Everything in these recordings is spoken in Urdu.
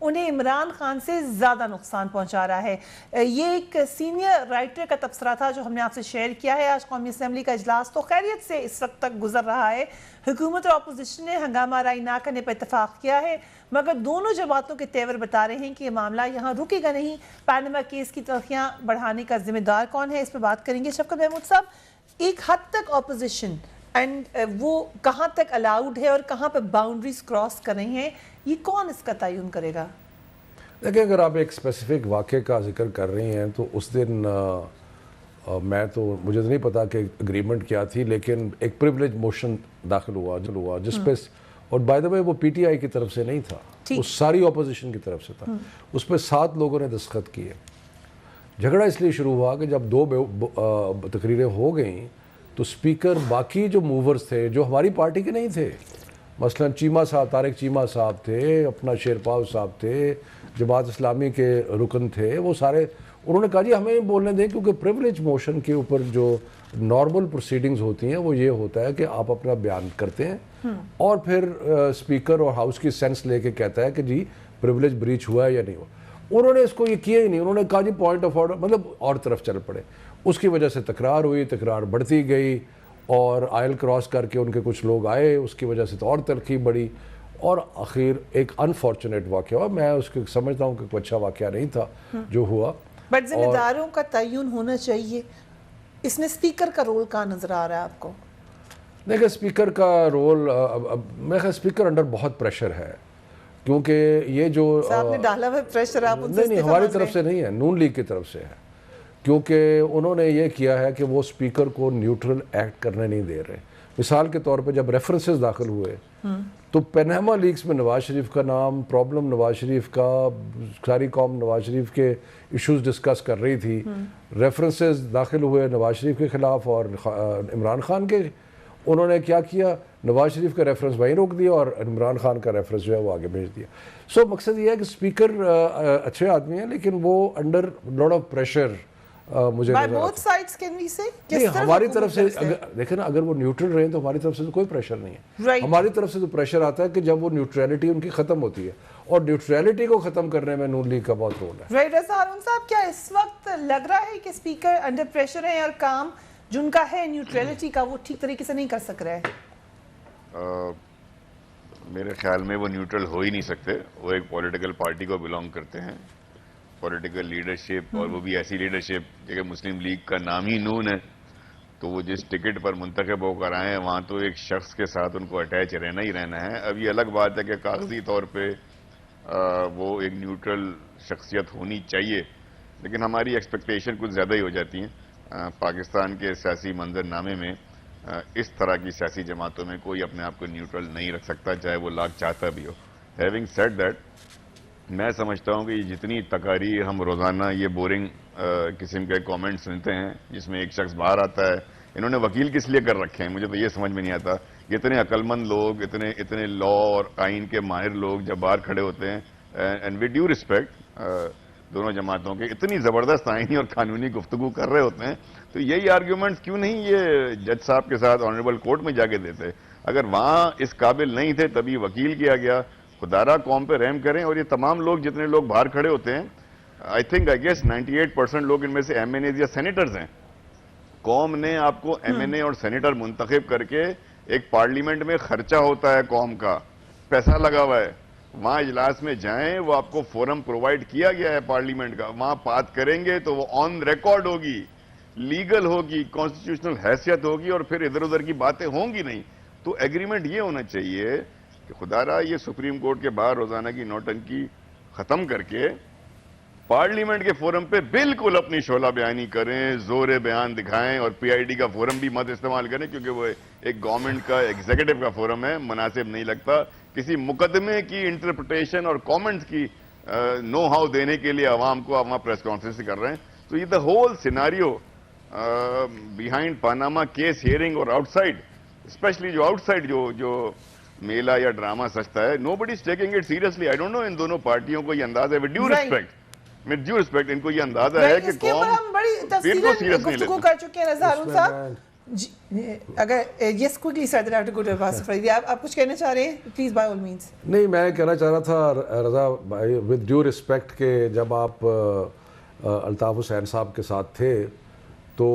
انہیں عمران خان سے زیادہ نقصان پہنچا رہا ہے۔ یہ ایک سینئر رائٹر کا تبصرہ تھا جو ہم نے آپ سے شیئر کیا ہے۔ آج قومی اسمبلی کا اجلاس تو خیریت سے اس وقت تک گزر رہا ہے، حکومت اور اپوزیشن نے ہنگامہ آرائی نہ کرنے پر اتفاق کیا ہے، مگر دونوں جماعتوں کے تیور بتا رہے ہیں کہ یہ معاملہ یہاں رکے گا نہیں۔ پاناما کیس کی تلخیاں بڑھانے کا ذمہ دار کون ہے، اس پہ بات کریں گے۔ شفقت محمود صاحب، ایک حد تک اپوزیشن اینڈ وہ کہاں تک الاؤڈ ہے اور کہاں پہ باؤنڈریز کراس کر رہی ہیں، یہ کون اس کا تعین کرے گا؟ دیکھیں، اگر آپ ایک اسپیسیفک واقعے کا ذکر کر رہی ہیں تو اس دن مجھے تو نہیں پتا کہ اگریمنٹ کیا تھی، لیکن ایک پریولیج موشن داخل ہوا جس پہ، اور بائی دا وے وہ پی ٹی آئی کی طرف سے نہیں تھا، وہ ساری اپوزیشن کی طرف سے تھا۔ اس پہ 7 لوگوں نے دستخط کیے۔ جھگڑا اس لیے شروع ہوا کہ جب 2 تقریریں ہو گئیں تو اسپیکر باقی جو موورز تھے جو ہماری پارٹی کے نہیں تھے، مثلا چیمہ صاحب، طارق چیمہ صاحب تھے، اپنا شیرپاؤ صاحب تھے، جماعت اسلامی کے رکن تھے، وہ سارے انہوں نے کہا جی ہمیں بولنے دیں، کیونکہ پریولیج موشن کے اوپر جو نارمل پروسیڈنگز ہوتی ہیں وہ یہ ہوتا ہے کہ آپ اپنا بیان کرتے ہیں اور پھر اسپیکر اور ہاؤس کی سینس لے کے کہتا ہے کہ جی پریولیج بریچ ہوا ہے یا نہیں ہوا۔ انہوں نے اس کو یہ کیا ہی نہیں، انہوں نے کہا جی پوائنٹ آف آرڈر، مطلب اور طرف چل پڑے۔ اس کی وجہ سے تکرار ہوئی، تکرار بڑھتی گئی، اور آئل کراس کر کے ان کے کچھ لوگ آئے، اس کی وجہ سے تو اور تلخی بڑھی، اور آخر ایک انفارچونیٹ واقعہ ہوا۔ میں اس کو سمجھتا ہوں کہ کوئی اچھا واقعہ نہیں تھا جو ہوا، بٹ ذمہ داروں کا تعین ہونا چاہیے۔ اس میں اسپیکر کا رول کہاں نظر آ رہا ہے آپ کو؟ دیکھیں، اسپیکر کا رول، میں خیال اسپیکر انڈر بہت پریشر ہے، کیونکہ یہ جو صاحب نے ڈالا ہے پریشر، آپ ان سے نہیں ہماری طرف سے نہیں ہے، نون لیگ کی طرف سے ہے، کیونکہ انہوں نے یہ کیا ہے کہ وہ اسپیکر کو نیوٹرل ایکٹ کرنے نہیں دے رہے۔ مثال کے طور پہ جب ریفرنسز داخل ہوئے تو پیناما لیکس میں نواز شریف کا نام، پرابلم نواز شریف کا، ساری قوم نواز شریف کے ایشوز ڈسکس کر رہی تھی، ریفرنسز داخل ہوئے نواز شریف کے خلاف اور عمران خان کے، انہوں نے کیا کیا، نواز شریف کا ریفرنس وہیں روک دیا اور عمران خان کا ریفرنس جو ہے وہ آگے بھیج دیا۔ سو مقصد یہ ہے کہ اسپیکر اچھے آدمی ہیں، لیکن وہ انڈر لاٹ آف پریشر مجھے ہماری طرف سے دیکھیں نا، اگر وہ نیوٹرل رہے تو ہماری طرف سے تو کوئی پریشر نہیں ہے۔ ہماری طرف سے تو پریشر آتا ہے کہ جب وہ نیوٹریلٹی ان کی ختم ہوتی ہے، اور نیوٹریلٹی کو ختم کرنے میں نون لیگ کا بہت رول ہے۔ رضا ہارون صاحب، کیا اس وقت لگ رہا ہے کہ اسپیکر انڈر پریشر ہے اور کام جن کا ہے نیوٹریلٹی کا وہ ٹھیک طریقے سے نہیں کر سک رہے؟ میرے خیال میں وہ نیوٹرل ہو ہی نہیں سکتے، وہ ایک پولیٹیکل پارٹی کو بلانگ کرتے ہیں، پولیٹیکل لیڈرشپ، اور وہ بھی ایسی لیڈرشپ کہ مسلم لیگ کا نام ہی نون ہے، تو وہ جس ٹکٹ پر منتخب ہو کر آئے ہیں وہاں تو ایک شخص کے ساتھ ان کو اٹیچ رہنا ہی رہنا ہے۔ اب یہ الگ بات ہے کہ کاغذی طور پہ وہ ایک نیوٹرل شخصیت ہونی چاہیے، لیکن ہماری ایکسپیکٹیشن کچھ زیادہ ہی ہو جاتی ہیں۔ پاکستان کے سیاسی منظر نامے میں اس طرح کی سیاسی جماعتوں میں کوئی اپنے آپ کو نیوٹرل نہیں رکھ سکتا، چاہے وہ لاکھ چاہتا بھی ہو۔ ہیونگ سیڈ دیٹ، میں سمجھتا ہوں کہ یہ جتنی تقاریر ہم روزانہ یہ بورنگ قسم کے کامنٹ سنتے ہیں جس میں ایک شخص باہر آتا ہے، انہوں نے وکیل کس لیے کر رکھے ہیں، مجھے تو یہ سمجھ میں نہیں آتا۔ اتنے عقل مند لوگ، اتنے لا اور آئین کے ماہر لوگ جب باہر کھڑے ہوتے ہیں، اینڈ ود ڈیو ریسپیکٹ دونوں جماعتوں کے، اتنی زبردست آئینی اور قانونی گفتگو کر رہے ہوتے ہیں، تو یہی آرگیومنٹس کیوں نہیں یہ جج صاحب کے ساتھ آنریبل کورٹ میں جا کے دیتے؟ اگر وہاں اس قابل نہیں تھے تبھی وکیل کیا گیا۔ خدا قوم پہ رحم کریں، اور یہ تمام لوگ جتنے لوگ باہر کھڑے ہوتے ہیں، آئی گیس 98% لوگ ان میں سے ایم این ایز یا سینیٹرز ہیں۔ قوم نے آپ کو ایم این اے اور سینیٹر منتخب کر کے، ایک پارلیمنٹ میں خرچہ ہوتا ہے قوم کا، پیسہ لگا ہوا ہے، وہاں اجلاس میں جائیں، وہ آپ کو فورم پرووائڈ کیا گیا ہے پارلیمنٹ کا، وہاں بات کریں گے تو وہ آن ریکارڈ ہوگی، لیگل ہوگی، کانسٹیٹیوشنل حیثیت ہوگی، اور پھر ادھر ادھر کی باتیں ہوں گی نہیں۔ تو ایگریمنٹ یہ ہونا چاہیے کہ خدا را یہ سپریم کورٹ کے باہر روزانہ کی نوٹنکی ختم کر کے پارلیمنٹ کے فورم پہ بالکل اپنی شعلہ بیانی کریں، زور بیان دکھائیں، اور پی آئی ڈی کا فورم بھی مت استعمال کریں، کیونکہ وہ ایک گورنمنٹ کا ایگزیکٹو کا فورم ہے، مناسب نہیں لگتا۔ کسی مقدمے کی انٹرپریٹیشن اور کامنٹس کی نو ہاؤ دینے کے لیے عوام کو وہاں پریس کانفرنس کر رہے ہیں۔ تو یہ the whole scenario behind Panama case hearing اور آؤٹ سائڈ، اسپیشلی جو آؤٹ سائڈ جو میلہ یا ڈرامہ سچتا ہے، nobody is taking it seriously. I don't know ان دونوں پارٹیوں کو یہ اندازہ ہے، ود ڈیو ریسپیکٹ ان کو یہ اندازہ ہے کہ قوم پھر کو سیریس نہیں لیتی۔ کر چکے ہیں رضا ہارون صاحب، اگر yes quickly sir then to go to Abbas Faridi, آپ کچھ کہنا چاہ رہے ہیں پلیز بائی آل مینس. نہیں, میں کہنا چاہ رہا تھا رضا بھائی ود ڈیو رسپیکٹ کہ جب آپ الطاف حسین صاحب کے ساتھ تھے تو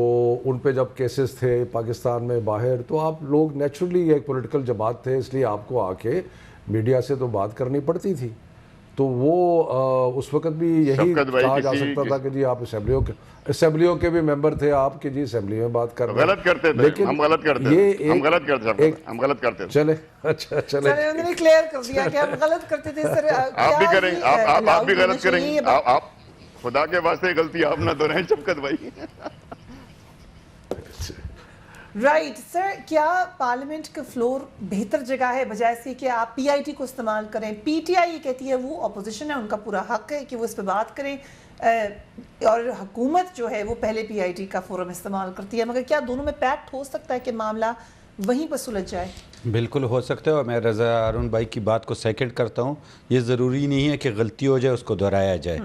ان پہ جب کیسز تھے پاکستان میں باہر, تو آپ لوگ نیچرلی ایک پولیٹیکل جماعت تھے, اس لیے آپ کو آ کے میڈیا سے تو بات کرنی پڑتی تھی. تو وہ اس وقت بھی یہی کہا جا سکتا تھا کہ جی آپ اسمبلیوں کے بھی ممبر تھے آپ, کہ جی اسمبلی میں بات کر رہے ہیں. غلط کرتے تھے, لیکن ہم غلط کرتے تھے, ہم غلط کرتے تھے. چلے اچھا چلے, انہوں نے کلیئر کر دیا کہ ہم غلط کرتے تھے. سر آپ بھی کریں, آپ بھی غلط کریں گے, آپ خدا کے واسطے غلطی آپ نہ دہرائیں شفقت بھائی. رائٹ سر, کیا پارلیمنٹ کا فلور بہتر جگہ ہے بجائے سے کہ آپ پی آئی ٹی کو استعمال کریں؟ پی ٹی آئی یہ کہتی ہے وہ اپوزیشن ہے, ان کا پورا حق ہے کہ وہ اس پہ بات کریں, اور حکومت جو ہے وہ پہلے پی آئی ٹی کا فورم استعمال کرتی ہے, مگر کیا دونوں میں پیکٹ ہو سکتا ہے کہ معاملہ وہیں پر سلجھ جائے؟ بالکل ہو سکتا ہے, اور میں رضا ہارون بھائی کی بات کو سیکنڈ کرتا ہوں. یہ ضروری نہیں ہے کہ غلطی ہو جائے اس کو دہرایا جائے,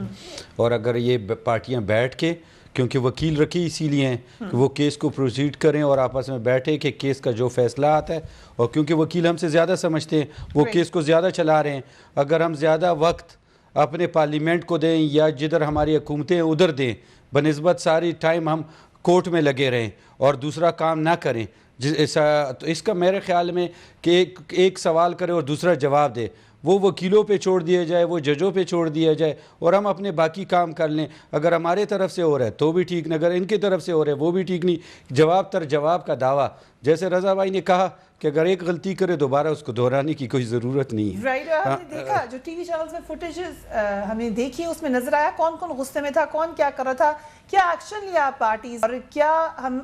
اور اگر یہ پارٹیاں بیٹھ کے, کیونکہ وکیل رکھی اسی لیے ہیں کہ وہ کیس کو پروسیڈ کریں اور آپس میں بیٹھے کہ کیس کا جو فیصلہ آتا ہے, اور کیونکہ وکیل ہم سے زیادہ سمجھتے ہیں, وہ کیس کو زیادہ چلا رہے ہیں, اگر ہم زیادہ وقت اپنے پارلیمنٹ کو دیں یا جدھر ہماری حکومتیں ادھر دیں بنسبت ساری ٹائم ہم کورٹ میں لگے رہیں اور دوسرا کام نہ کریں, تو اس کا میرے خیال میں کہ ایک سوال کرے اور دوسرا جواب دے, وہ وکیلوں پہ چھوڑ دیا جائے, وہ ججوں پہ چھوڑ دیا جائے, اور ہم اپنے باقی کام کر لیں. اگر ہمارے طرف سے ہو رہا ہے تو بھی ٹھیک, اگر ان کی طرف سے ہو رہا ہے وہ بھی ٹھیک نہیں. جواب تر جواب کا دعویٰ, جیسے رضا بھائی نے کہا کہ اگر ایک غلطی کرے دوبارہ اس کو دہرانے کی کوئی ضرورت نہیں ہے. رائٹ, ہم نے دیکھا جو ٹی وی چینلز میں فوٹیجز ہم نے دیکھی, اس میں نظر آیا کون کون غصے میں تھا, کون کیا کر رہا تھا, کیا ایکشن لیا پارٹیز, اور کیا ہم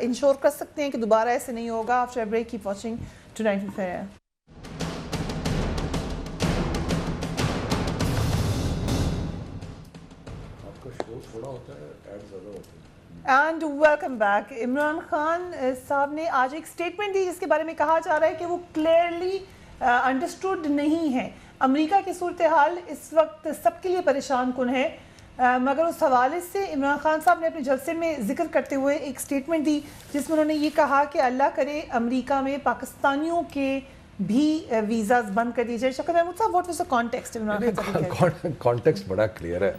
انشور کر سکتے ہیں کہ دوبارہ ایسے نہیں ہوگا. After break keep watching tonight with fair. And welcome back. Imran Khan صاحب نے آج ایک سٹیٹمنٹ دی جس کے بارے میں کہا جا رہا ہے کہ وہ کلیئرلی انڈرسٹوڈ نہیں ہے. امریکہ کی صورتحال اس وقت سب کے لیے پریشان کن ہے, مگر اس حوالے سے عمران خان صاحب نے اپنے جلسے میں ذکر کرتے ہوئے ایک سٹیٹمنٹ دی جس میں انہوں نے یہ کہا کہ اللہ کرے امریکہ میں پاکستانیوں کے بھی ویزاز بند کر دی جائے. شکر محمود صاحب, what was the context? Context بڑا کلیئر ہے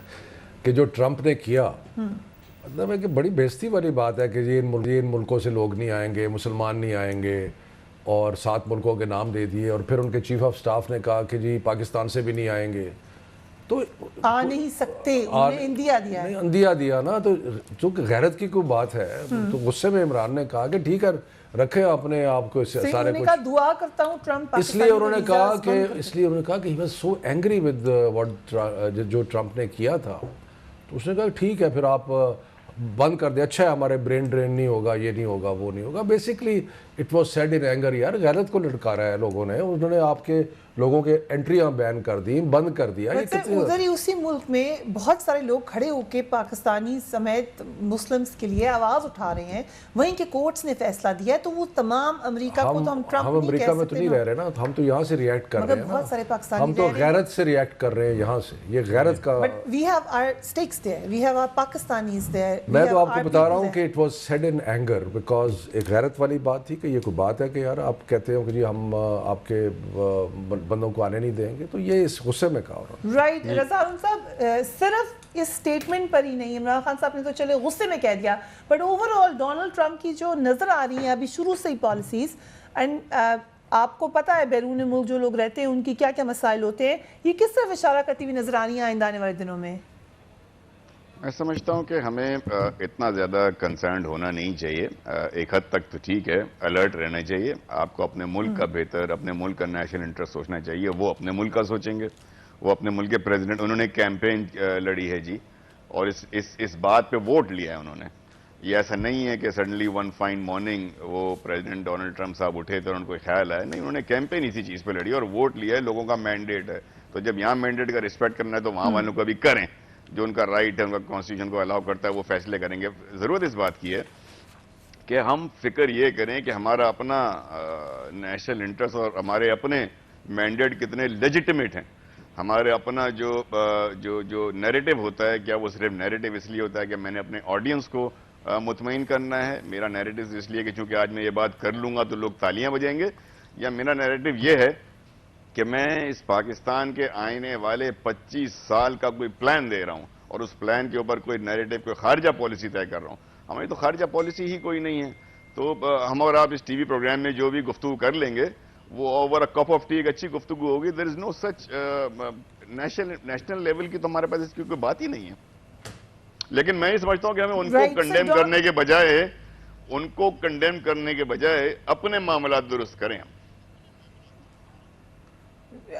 کہ جو ٹرمپ نے کیا, مطلب ہے کہ بڑی بےزتی والی بات ہے کہ جی ان ملکوں سے لوگ نہیں آئیں گے, مسلمان نہیں آئیں گے, اور 7 ملکوں کے نام دے دیے, اور پھر ان کے چیف آف سٹاف نے کہا کہ جی پاکستان سے بھی نہیں آئیں گے, تو آ نہیں سکتے, انہیں اندیا دیا ہے. اندیا دیا نا, تو چونکہ غیرت کی کوئی بات ہے تو غصے میں عمران نے کہا کہ ٹھیک ہے رکھے اپنے آپ کو سارے کچھ, دعا کرتا ہوں ٹرمپ, اس لیے انہوں نے کہا کہ he was so angry with what جو ٹرمپ نے کیا تھا, تو اس نے کہا ٹھیک ہے پھر آپ بند کر دیں, اچھا ہے ہمارے برین ڈرین نہیں ہوگا, یہ نہیں ہوگا, وہ نہیں ہوگا. Basically it was said in anger. یار غیرت کو لٹکا رہا ہے لوگوں نے, انہوں نے آپ کے لوگوں کے انٹریاں بین کر دی, بند کر دیا. ادھر ہی اسی ملک میں بہت سارے لوگ کھڑے ہو کے پاکستانی سمیت مسلمز کے لیے آواز اٹھا رہے ہیں, وہیں کے کورٹس نے فیصلہ دیا ہے, تو وہ تمام امریکہ کو تو ہم ٹرمپ نہیں کہہ سکتے. امریکہ میں تو نہیں رہ رہے نا, ہم تو یہاں سے ریئیکٹ کر رہے ہیں, بہت سارے پاکستانی ہم تو غیرت سے ریئیکٹ کر رہے ہیں یہاں سے, یہ غیرت کا. But we have our stakes there, we have our Pakistanis there. میں تو آپ کو بتا رہا ہوں کہ it was said in anger because ایک غیرت والی بات تھی کہ یہ کوئی بات ہے کہ یار آپ کہتے ہو کہ جی ہم آپ کے بندوں کو آنے نہیں دیں گے, تو یہ اس غصے میں کہا رہا ہوں. رائٹ. رضا ہارون صاحب, صرف اس سٹیٹمنٹ پر ہی نہیں, عمران خان صاحب نے تو چلے غصے میں کہہ دیا, but over all Donald Trump کی جو نظر آ رہی ہیں ابھی شروع سے ہی پالیسیز, اینڈ آپ کو پتہ ہے بیرون ملک جو لوگ رہتے ہیں ان کی کیا کیا مسائل ہوتے ہیں, یہ کس طرف اشارہ کرتی ہوئی نظر آ رہی ہیں آئندہ آنے والے دنوں میں؟ میں سمجھتا ہوں کہ ہمیں اتنا زیادہ کنسرنڈ ہونا نہیں چاہیے. ایک حد تک تو ٹھیک ہے, الرٹ رہنا چاہیے. آپ کو اپنے ملک کا بہتر, اپنے ملک کا نیشنل انٹرسٹ سوچنا چاہیے. وہ اپنے ملک کا سوچیں گے, وہ اپنے ملک کے پریزیڈنٹ, انہوں نے کیمپین لڑی ہے جی, اور اس بات پہ ووٹ لیا ہے انہوں نے. یہ ایسا نہیں ہے کہ سڈنلی ون فائن مارننگ وہ پریزیڈنٹ ڈونلڈ ٹرمپ صاحب اٹھے تو ان کو خیال آیا, نہیں, انہوں نے کیمپین اسی چیز پہ لڑی اور ووٹ لیا ہے. لوگوں کا مینڈیٹ ہے, تو جب یہاں مینڈیٹ کا رسپیکٹ کرنا ہے تو وہاں والوں کو بھی کریں, جو ان کا رائٹ ہے, ان کا کانسٹیٹیوشن کو الاؤ کرتا ہے, وہ فیصلے کریں گے. ضرورت اس بات کی ہے کہ ہم فکر یہ کریں کہ ہمارا اپنا نیشنل انٹرسٹ اور ہمارے اپنے مینڈیٹ کتنے لیجیٹمیٹ ہیں. ہمارے اپنا جو نیریٹو ہوتا ہے, کیا وہ صرف نیریٹو اس لیے ہوتا ہے کہ میں نے اپنے آڈینس کو مطمئن کرنا ہے. میرا نیریٹو اس لیے کہ چونکہ آج میں یہ بات کر لوں گا تو لوگ تالیاں بجائیں گے, یا میرا نیریٹو یہ ہے کہ میں اس پاکستان کے آنے والے 25 سال کا کوئی پلان دے رہا ہوں, اور اس پلان کے اوپر کوئی نیریٹو, کوئی خارجہ پالیسی طے کر رہا ہوں. ہماری تو خارجہ پالیسی ہی کوئی نہیں ہے. تو ہم اور آپ اس ٹی وی پروگرام میں جو بھی گفتگو کر لیں گے وہ over a cup of T ایک اچھی گفتگو ہوگی. دیر از نو سچ نیشنل لیول کی تو ہمارے پاس اس کی کوئی بات ہی نہیں ہے. لیکن میں یہ سمجھتا ہوں کہ ہمیں ان کو کنڈیم کرنے کے بجائے, ان کو کنڈیم کرنے کے بجائے اپنے معاملات درست کریں.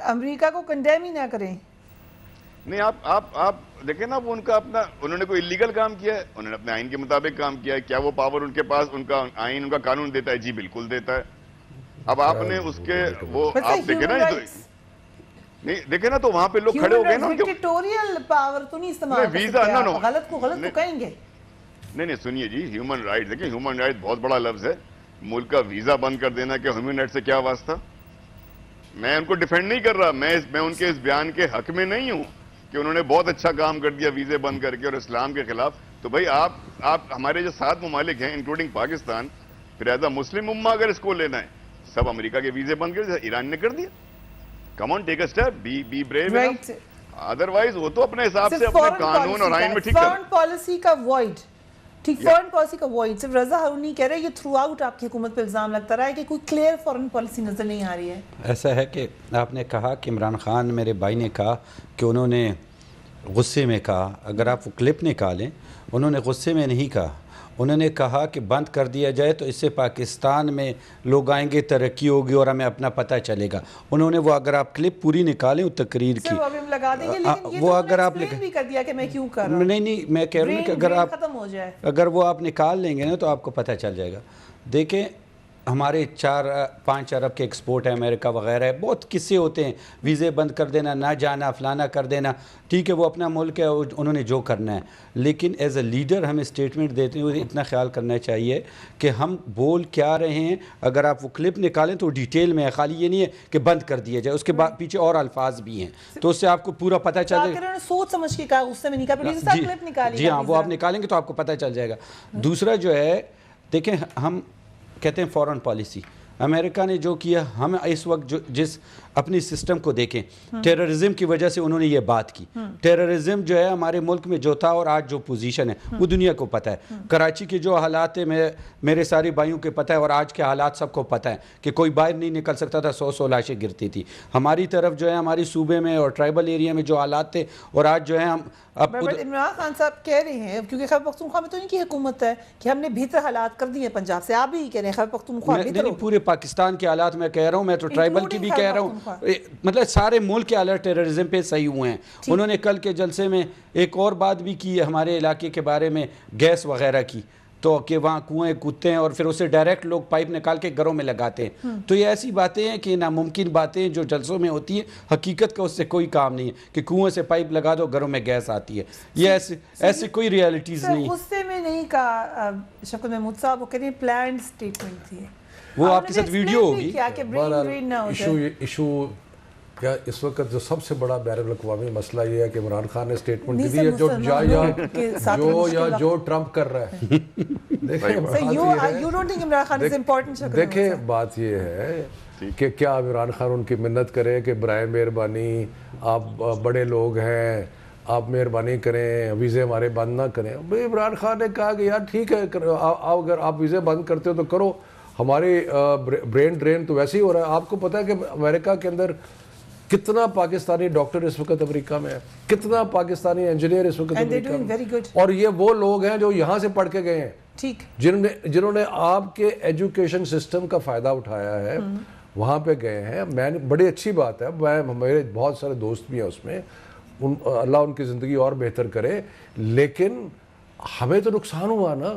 امریکہ کو کنڈیم ہی نہ کریں. نہیں, آپ دیکھیں نا, وہ ان کا اپنا, انہوں نے کوئی اللیگل کام کیا ہے, انہوں نے اپنے آئین کے مطابق کام کیا ہے. کیا وہ پاور ان کے پاس, ان کا آئین, ان کا قانون دیتا ہے؟ جی بالکل دیتا ہے. اب آپ نے اس کے وہ آپ دیکھیں نا, نہیں دیکھیں نا, تو وہاں پہ لوگ کھڑے ہو گئے نا, ڈکٹیٹوریل پاور تو نہیں استعمال کر ویزا, سکتے, غلط کو غلط تو کہیں گے. نہیں سنیے جی, ہیومن رائٹ, دیکھیں ہیومن رائٹ بہت بڑا لفظ ہے. ملک کا ویزا بند کر دینا کہ ہیومن رائٹ سے کیا واسطہ؟ میں ان کو ڈیفینڈ نہیں کر رہا, میں ان کے اس بیان کے حق میں نہیں ہوں کہ انہوں نے بہت اچھا کام کر دیا ویزے بند کر کے اور اسلام کے خلاف. تو بھائی آپ ہمارے جو 7 ممالک ہیں انکلوڈنگ پاکستان, پھر ایز اے مسلم امہ اگر اس کو لینا ہے, سب امریکہ کے ویزے بند کر دیا, ایران نے کر دیا. Come on take a step, be brave enough. Otherwise وہ تو اپنے حساب سے اپنے قانون اور آئین میں ٹھیک فارن پالیسی کا وائڈ, ٹھیک, فارن پالیسی کا وائڈ. صرف رضا ہارون نہیں کہہ رہے, یہ تھرو آؤٹ آپ کی حکومت پہ الزام لگتا رہا ہے کہ کوئی کلیئر فارن پالیسی نظر نہیں آ رہی ہے. ایسا ہے کہ آپ نے کہا کہ عمران خان, میرے بھائی نے کہا کہ انہوں نے غصے میں کہا. اگر آپ وہ کلپ نکالیں, انہوں نے غصے میں نہیں کہا, انہوں نے کہا کہ بند کر دیا جائے تو اس سے پاکستان میں لوگ آئیں گے, ترقی ہوگی اور ہمیں اپنا پتہ چلے گا. انہوں نے وہ, اگر آپ کلپ پوری نکالیں وہ تقریر کی, وہ اگر آپ بھی کر دیا کہ میں کیوں کر رہا ہوں. نہیں, میں کہہ رہا ہوں کہ اگر وہ آپ نکال لیں گے نا تو آپ کو پتہ چل جائے گا. دیکھیں ہمارے 4-5 ارب کے ایکسپورٹ ہے امریکہ وغیرہ ہے, بہت قصے ہوتے ہیں, ویزے بند کر دینا, نہ جانا, فلانا کر دینا. ٹھیک ہے, وہ اپنا ملک ہے, انہوں نے جو کرنا ہے. لیکن ایز اے لیڈر ہمیں اسٹیٹمنٹ دیتے ہوئے اتنا خیال کرنا چاہیے کہ ہم بول کیا رہے ہیں. اگر آپ وہ کلپ نکالیں تو ڈیٹیل میں ہے, خالی یہ نہیں ہے کہ بند کر دیا جائے, اس کے بعد پیچھے اور الفاظ بھی ہیں, تو اس سے آپ کو پورا پتہ چل جائے گا. سوچ سمجھ کے کہا, غصے میں نہیں کہا. جی ہاں, وہ آپ نکالیں گے تو آپ کو پتہ چل جائے گا. دوسرا جو ہے, دیکھیں ہم کہتے ہیں فارن پالیسی, امریکہ نے جو کیا, ہم اس وقت جس اپنی سسٹم کو دیکھیں, ٹیررزم کی وجہ سے انہوں نے یہ بات کی. ٹیررزم جو ہے ہمارے ملک میں جو تھا اور آج جو پوزیشن ہے وہ دنیا کو پتہ ہے. کراچی کے جو حالات ہیں میرے سارے بھائیوں کے پتہ ہے, اور آج کے حالات سب کو پتہ ہے کہ کوئی باہر نہیں نکل سکتا تھا, 100 لاشیں گرتی تھی. ہماری طرف جو ہے ہماری صوبے میں اور ٹرائبل ایریا میں جو حالات تھے, اور آج جو ہے ہم عمران خان صاحب کہہ رہے ہیں, کیونکہ خیبر پختونخوا میں تو ان کی حکومت ہے, کہ ہم نے بہتر حالات کر دیے پنجاب سے. آپ بھی کہہ رہے ہیں خیبر پختونخوا بہتر ہو. پورے پاکستان کے حالات میں کہہ رہا ہوں, میں تو ٹرائبل کی بھی کہہ رہا ہوں, مطلب سارے ملک کے حالات ٹیررزم پہ صحیح ہوئے ہیں. انہوں نے کل کے جلسے میں ایک اور بات بھی کی ہے ہمارے علاقے کے بارے میں, گیس وغیرہ کی, تو کہ وہاں کنویں کودتے ہیں اور پھر اسے ڈائریکٹ لوگ پائپ نکال کے گھروں میں لگاتے ہیں. تو یہ ایسی باتیں ہیں کہ ناممکن باتیں جو جلسوں میں ہوتی ہیں, حقیقت کا اس سے کوئی کام نہیں ہے کہ کنویں سے پائپ لگا دو گھروں میں گیس آتی ہے. یہ ایسے کوئی ریالٹیز نہیں. غصے میں نہیں کہا شفقت محمود صاحب, وہ کہہ رہے ہیں پلانڈ سٹیٹمنٹ تھی, وہ آپ کے ساتھ ویڈیو ہوگی. ایشو کیا اس وقت جو سب سے بڑا بین الاقوامی مسئلہ یہ ہے کہ عمران خان نے سٹیٹمنٹ دی ہے جو ٹرمپ کر رہا ہے. دیکھیں بات یہ ہے کہ کیا عمران خان ان کی منت کرے کہ برائے مہربانی آپ بڑے لوگ ہیں, آپ مہربانی کریں, ویزے ہمارے بند نہ کریں. بھئی عمران خان نے کہا کہ یار ٹھیک ہے, اگر آپ ویزے بند کرتے ہو تو کرو, ہماری برین ڈرین تو ویسے ہی ہو رہا ہے. آپ کو پتہ ہے کہ امریکہ کے اندر کتنا پاکستانی ڈاکٹر اس وقت امریکہ میں ہے, کتنا پاکستانی انجینئر اس وقت امریکہ میں, اور یہ وہ لوگ ہیں جو یہاں سے پڑھ کے گئے ہیں, جنہوں نے آپ کے ایجوکیشن سسٹم کا فائدہ اٹھایا ہے, وہاں پہ گئے ہیں. بڑی اچھی بات ہے, میرے بہت سارے دوست بھی ہیں اس میں, اللہ ان کی زندگی اور بہتر کرے. لیکن ہمیں تو نقصان ہوا نا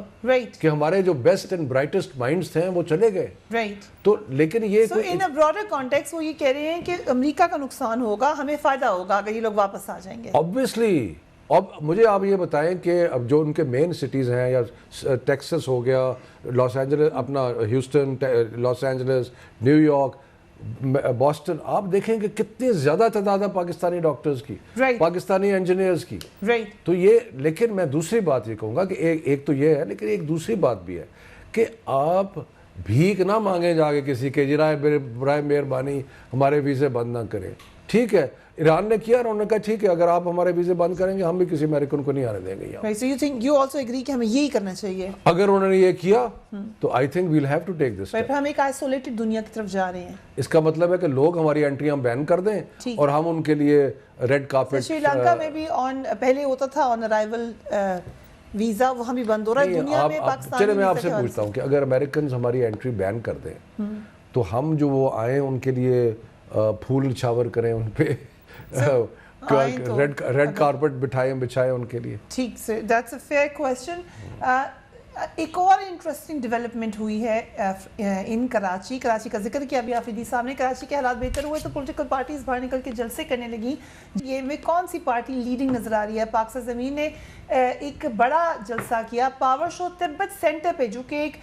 کہ ہمارے جو بیسٹ اینڈ برائٹسٹ مائنڈز تھے وہ چلے گئے. تو لیکن یہ ان اے براڈر کانٹیکسٹ وہ یہ کہہ رہے ہیں کہ امریکہ کا نقصان ہوگا, ہمیں فائدہ ہوگا اگر یہ لوگ واپس آ جائیں گے. obviously. اب مجھے آپ یہ بتائیں کہ اب جو ان کے مین سٹیز ہیں, یا ٹیکسس ہو گیا, لاس اینجلس, اپنا Houston, Los Angeles, New York, Boston آپ دیکھیں کہ کتنی زیادہ تعداد ہے پاکستانی ڈاکٹرز کی, پاکستانی انجینئرز کی. تو یہ, لیکن میں دوسری بات یہ کہوں گا کہ ایک تو یہ ہے, لیکن ایک دوسری بات بھی ہے کہ آپ بھیک نہ مانگیں جا کے کسی کے, برائے مہربانی ہمارے ویزے بند نہ کریں. ٹھیک ہے, ایران نے کیا اور انہوں نے کہا ٹھیک ہے اگر آپ ہمارے ویزے بند کریں گے ہم بھی کسی امریکن کو نہیں آنے دیں گے یہاں. So you think you also agree کہ ہمیں یہی کرنا چاہیے؟ اگر انہوں نے یہ کیا تو I think we'll have to take this step. پھر ہم ایک آئسولیٹڈ دنیا کی طرف جا رہے ہیں. اس کا مطلب ہے کہ لوگ ہماری انٹریاں بین کر دیں اور ہم ان کے لیے ریڈ کارپٹ. سری لنکا میں بھی پہلے ہوتا تھا آن ارائیول ویزا, وہ ہم بھی بند ہو رہا ہے دنیا میں. پاکستان چلے میں آپ سے پوچھتا ہوں کہ اگر امریکنز ہماری انٹری بین کر دیں تو ہم جو وہ آئیں ان کے لیے پھول نچھاور کریں, ان پہ ریڈ کارپٹ بچھائیں ان کے لیے. ٹھیک سے, دیٹس اے فیئر کویسچن. ایک اور انٹرسٹنگ ڈیولپمنٹ ہوئی ہے ان کراچی کا ذکر کیا ابھی آفریدی صاحب نے. کراچی کے حالات بہتر ہوئے تو پولیٹیکل پارٹیز باہر نکل کے جلسے کرنے لگیں. یہ میں کون سی پارٹی لیڈنگ نظر آ رہی ہے؟ پاک سرزمین نے ایک بڑا جلسہ کیا پاور شو تبت سینٹر پہ, جو کہ ایک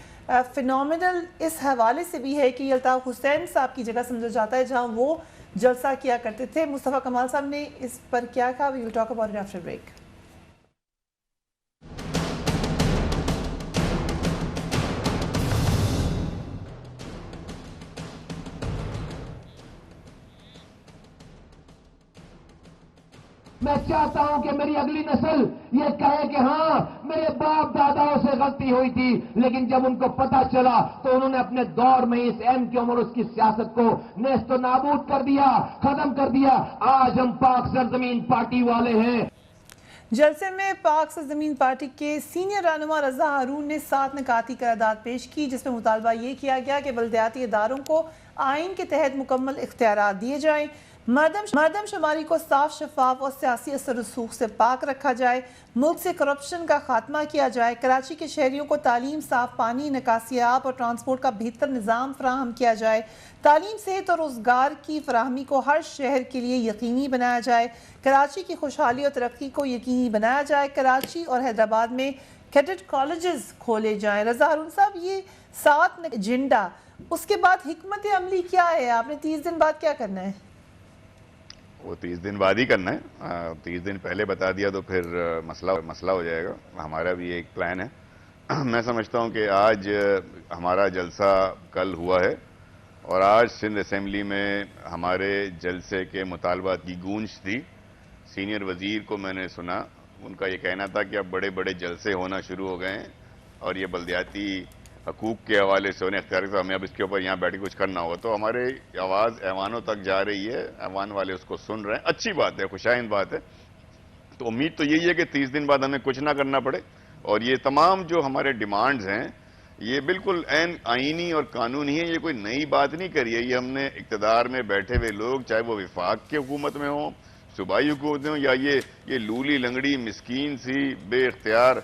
فینومینل اس حوالے سے بھی ہے کہ الطاف حسین صاحب کی جگہ سمجھا جاتا ہے جہاں وہ جلسہ کیا کرتے تھے. مصطفیٰ کمال صاحب نے اس پر کیا کہا؟ We will talk about it after break. میں چاہتا ہوں کہ میری اگلی نسل یہ کہے کہ ہاں میرے باپ داداؤں سے غلطی ہوئی تھی, لیکن جب ان کو پتا چلا تو انہوں نے اپنے دور میں اس ایم کیو اور اس کی سیاست کو نیست و نابود کر دیا, ختم کر دیا. آج ہم پاک سرزمین پارٹی والے ہیں. جلسے میں پاک سرزمین پارٹی کے سینئر رہنما رضا ہارون نے 7 نکاتی قرارداد پیش کی, جس میں مطالبہ یہ کیا گیا کہ بلدیاتی اداروں کو آئین کے تحت مکمل اختیارات دیے جائیں, مردم شماری کو صاف شفاف اور سیاسی اثر رسوخ سے پاک رکھا جائے, ملک سے کرپشن کا خاتمہ کیا جائے, کراچی کے شہریوں کو تعلیم, صاف پانی, نکاسی آب اور ٹرانسپورٹ کا بہتر نظام فراہم کیا جائے, تعلیم, صحت اور روزگار کی فراہمی کو ہر شہر کے لیے یقینی بنایا جائے, کراچی کی خوشحالی اور ترقی کو یقینی بنایا جائے, کراچی اور حیدرآباد میں کیڈٹ کالجز کھولے جائیں. رضا ہارون صاحب, یہ 7 ایجنڈا, اس کے بعد حکمت عملی کیا ہے؟ آپ نے 30 دن بعد کیا کرنا ہے؟ وہ 30 دن بعد ہی کرنا ہے. 30 دن پہلے بتا دیا تو پھر مسئلہ ہو جائے گا. ہمارا بھی ایک پلان ہے. میں سمجھتا ہوں کہ آج ہمارا جلسہ کل ہوا ہے اور آج سندھ اسمبلی میں ہمارے جلسے کے مطالبات کی گونج تھی. سینئر وزیر کو میں نے سنا, ان کا یہ کہنا تھا کہ اب بڑے بڑے جلسے ہونا شروع ہو گئے ہیں اور یہ بلدیاتی حقوق کے حوالے سے انہیں اختیار کیا, ہمیں اب اس کے اوپر یہاں بیٹھ کے کچھ کرنا ہوگا. تو ہمارے آواز ایوانوں تک جا رہی ہے, ایوان والے اس کو سن رہے ہیں. اچھی بات ہے, خوشائند بات ہے. تو امید تو یہی ہے کہ 30 دن بعد ہمیں کچھ نہ کرنا پڑے اور یہ تمام جو ہمارے ڈیمانڈز ہیں یہ بالکل عین آئینی اور قانونی ہے. یہ کوئی نئی بات نہیں کری ہے. یہ ہم نے اقتدار میں بیٹھے ہوئے لوگ, چاہے وہ وفاق کی حکومت میں ہوں, صوبائی حکومت میں ہوں, یا یہ لولی لنگڑی مسکین سی بے اختیار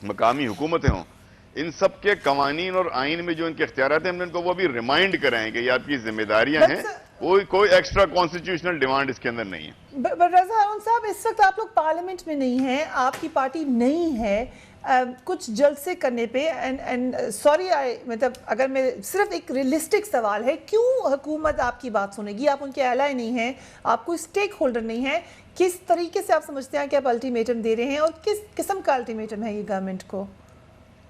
مقامی حکومتیں ہوں, ان سب کے قوانین اور آئین میں جو ان کے اختیارات ہیں ہم نے ان کو وہ بھی ریمائنڈ کرائیں کہ یہ آپ کی ذمہ داریاں ہیں. کوئی ایکسٹرا کانسٹیٹیوشنل ڈیمانڈ اس کے اندر نہیں ہے. رضا ہارون صاحب, اس وقت آپ لوگ پارلیمنٹ میں نہیں ہیں, آپ کی پارٹی نہیں ہے, کچھ جلسے کرنے پہ سوری مطلب اگر میں صرف ایک ریئلسٹک سوال ہے, کیوں حکومت آپ کی بات سنے گی؟ آپ ان کے اعلی نہیں ہیں, آپ کوئی سٹیک ہولڈر نہیں ہیں. کس طریقے سے آپ سمجھتے ہیں کہ آپ الٹیمیٹم دے رہے ہیں اور کس قسم کا الٹیمیٹم ہے یہ گورنمنٹ کو؟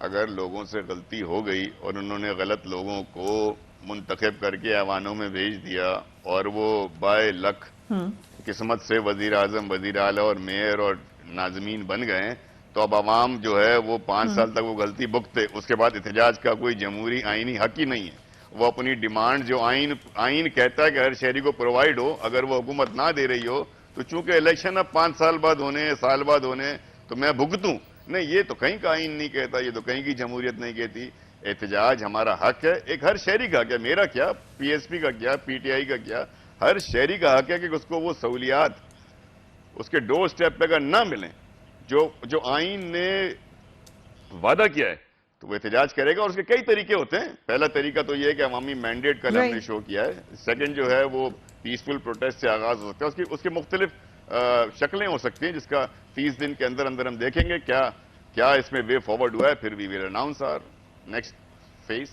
اگر لوگوں سے غلطی ہو گئی اور انہوں نے غلط لوگوں کو منتخب کر کے ایوانوں میں بھیج دیا اور وہ بائے لک قسمت سے وزیر اعظم, وزیر اعلیٰ اور میئر اور ناظمین بن گئے, تو اب عوام جو ہے وہ 5 سال تک وہ غلطی بھگتے. اس کے بعد احتجاج کا کوئی جمہوری آئینی حق ہی نہیں ہے. وہ اپنی ڈیمانڈ جو آئین کہتا ہے کہ ہر شہری کو پرووائڈ ہو, اگر وہ حکومت نہ دے رہی ہو تو چونکہ الیکشن اب 5 سال بعد ہونے, سال بعد ہونے, تو میں بھگتوں. نہیں, یہ تو کہیں کا آئین نہیں کہتا, یہ تو کہیں کی جمہوریت نہیں کہتی. احتجاج ہمارا حق ہے, ایک ہر شہری کا حق ہے. میرا کیا, پی ایس پی کا کیا, پی ٹی آئی کا کیا, ہر شہری کا حق ہے کہ اس کو وہ سہولیات اس کے ڈور سٹیپ پہ اگر نہ ملیں جو آئین نے وعدہ کیا ہے تو وہ احتجاج کرے گا. اور اس کے کئی طریقے ہوتے ہیں. پہلا طریقہ تو یہ ہے کہ عوامی مینڈیٹ کل ہم نے شو کیا ہے. سیکنڈ جو ہے وہ پیسفل پروٹیسٹ سے آغاز ہو سکتا ہے. اس کی مختلف شکلیں ہو سکتی ہیں, جس کا 30 دن کے اندر ہم دیکھیں گے کیا اس میں وے فارورڈ ہوا ہے. پھر we will announce our next face.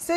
So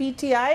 PTI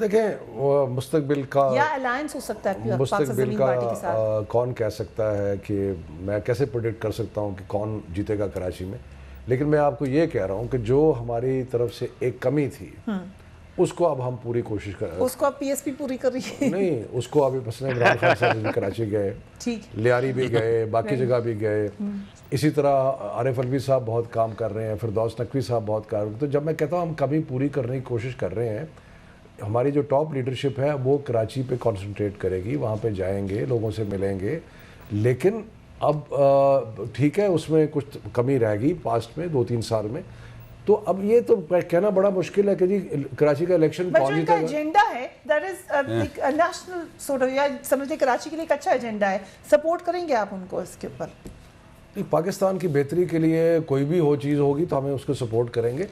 دیکھیں وہ مستقبل کا یا الائنس ہو سکتا ہے پاکستان مستقبل زمین پارٹی کے کا ساتھ؟ کون کہہ سکتا ہے کہ میں کیسے پریڈکٹ کر سکتا ہوں کہ کون جیتے گا کراچی میں. لیکن میں آپ کو یہ کہہ رہا ہوں کہ جو ہماری طرف سے ایک کمی تھی اس کو اب ہم پوری کوشش کر رہے ہیں. اس کو اب پی ایس پی پوری کر رہی ہے؟ نہیں، اس کو ابھی مثلا عمران خان صاحب بھی کراچی گئے، لیاری بھی گئے، باقی جگہ بھی گئے. اسی طرح عارف الوی صاحب بہت کام کر رہے ہیں، فردوس نقوی صاحب بہت کام. تو جب میں کہتا ہوں ہم کمی پوری کرنے کی کوشش کر رہے ہیں، ہماری جو ٹاپ لیڈرشپ ہے وہ کراچی پہ کانسنٹریٹ کرے گی، وہاں پہ جائیں گے، لوگوں سے ملیں گے. لیکن اب ٹھیک ہے اس میں کچھ کمی رہ گئی پاسٹ میں 2-3 سال میں. تو اب یہ تو کہنا بڑا مشکل ہے کہ جی کراچی کا الیکشن کون جیتے گا. ایجنڈا ہے that is national sort of, یا سمجھتے کراچی کے لیے ایک اچھا ایجنڈا ہے، سپورٹ کریں گے آپ ان کو اس کے اوپر؟ پاکستان کی بہتری کے لیے کوئی بھی ہو چیز ہوگی تو ہمیں اس کو سپورٹ کریں گے.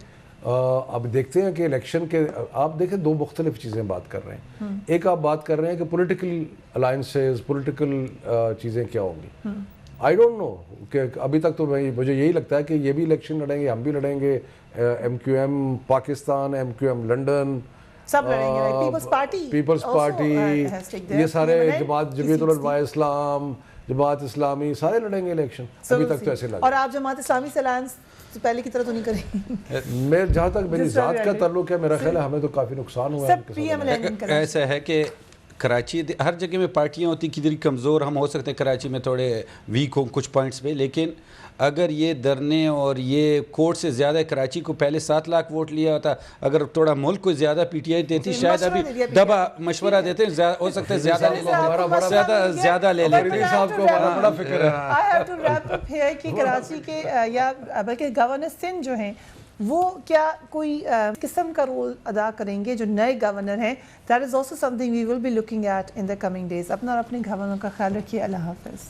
اب دیکھتے ہیں کہ الیکشن کے آپ دیکھیں 2 مختلف چیزیں بات کر رہے ہیں. ایک آپ بات کر رہے ہیں کہ پولیٹیکل الائنسز، پولیٹیکل چیزیں کیا ہوں گی. آئی ڈونٹ نو کہ ابھی تک تو مجھے یہی لگتا ہے کہ یہ بھی الیکشن لڑیں گے، ہم بھی لڑیں گے، M Q M Pakistan, M Q M London, سب لڑیں گے، پیپلز پارٹی، یہ سارے جمعیت علماء اسلام، جماعت اسلامی، سارے لڑیں گے الیکشن. ابھی تک تو ایسے لگا. اور آپ جماعت اسلامی سے الائنس پہلے کی طرح تو نہیں کریں؟ میں جہاں تک میری ذات کا تعلق ہے میرا خیال ہے ہمیں تو کافی نقصان ہوا ہے. ایسا ہے کہ کراچی ہر جگہ میں پارٹیاں ہوتی کدھر کمزور ہم ہو سکتے ہیں، کراچی میں تھوڑے ویک ہوں کچھ پوائنٹس پہ. لیکن اگر یہ دھرنے اور یہ کوٹ سے زیادہ کراچی کو پہلے 7 لاکھ ووٹ لیا ہوتا، اگر تھوڑا ملک کو زیادہ پی ٹی آئی دیتی شاید ابھی دبا مشورہ دیتے ہو سکتا ہے زیادہ لے لیتے. صاحب کو ہمارا بڑا فکر ہے. I have to wrap up here کہ کراچی کے یا بلکہ گورنر سندھ جو ہیں وہ کیا کوئی قسم کا رول ادا کریں گے جو نئے گورنر ہیں. That is also something we will be looking at in the coming days. اپنا اور اپنے گورنر کا خیال رکھیے. اللہ حافظ.